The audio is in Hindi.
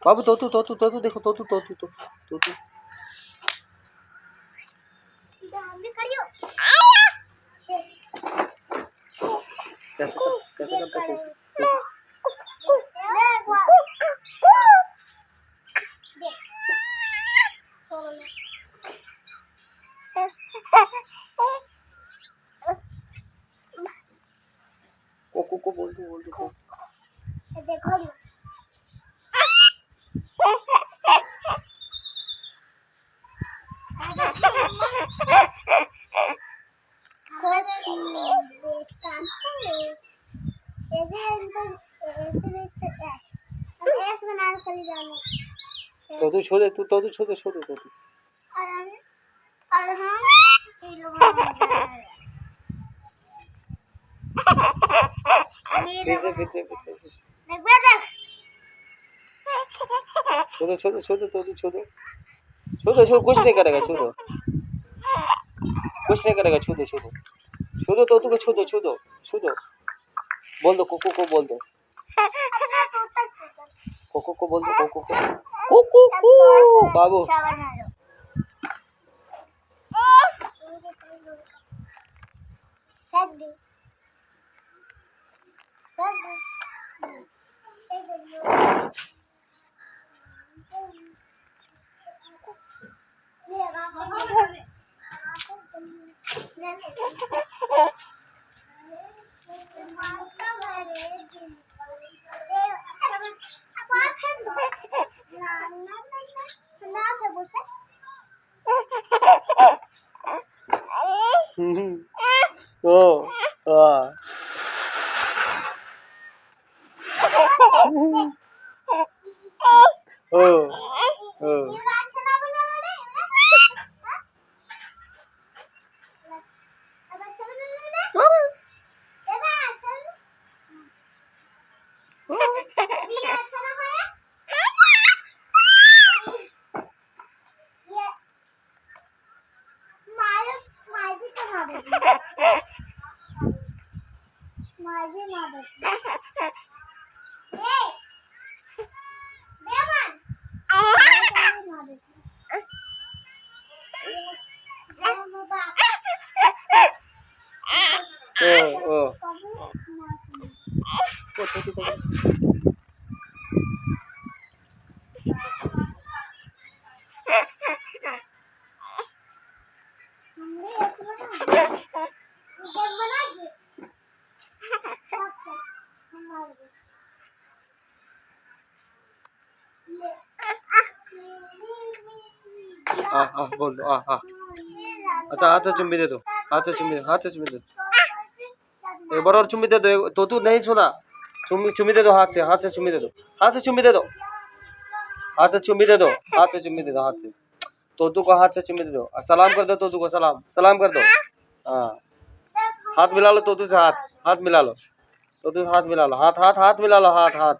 बाबू तोतू देखो तोतू कैसे करता है को बोल दो देखो तोतू छोड़ दे फिर से छोड़ो कुछ नहीं करेगा छोड़ो तोतू को छोड़ो बोल दो कोको को बोल दो कोको को बोल दो कोको बाबू बोल दो अच्छा हाथ से चुम्बी दे दो एक बार और चुम्बी दे दो तोतू नहीं सुना चुम्बी दे दो हाथ से चुम्बी दे दो हाथ से चुम्बी दे दो तोतू को हाथ से चुम्बी दे दो सलाम कर दो तोतू को सलाम कर दो हाँ हाथ मिला लो तोतू से हाथ मिला लो तोतू से हाथ मिला लो हाथ मिला लो हाथ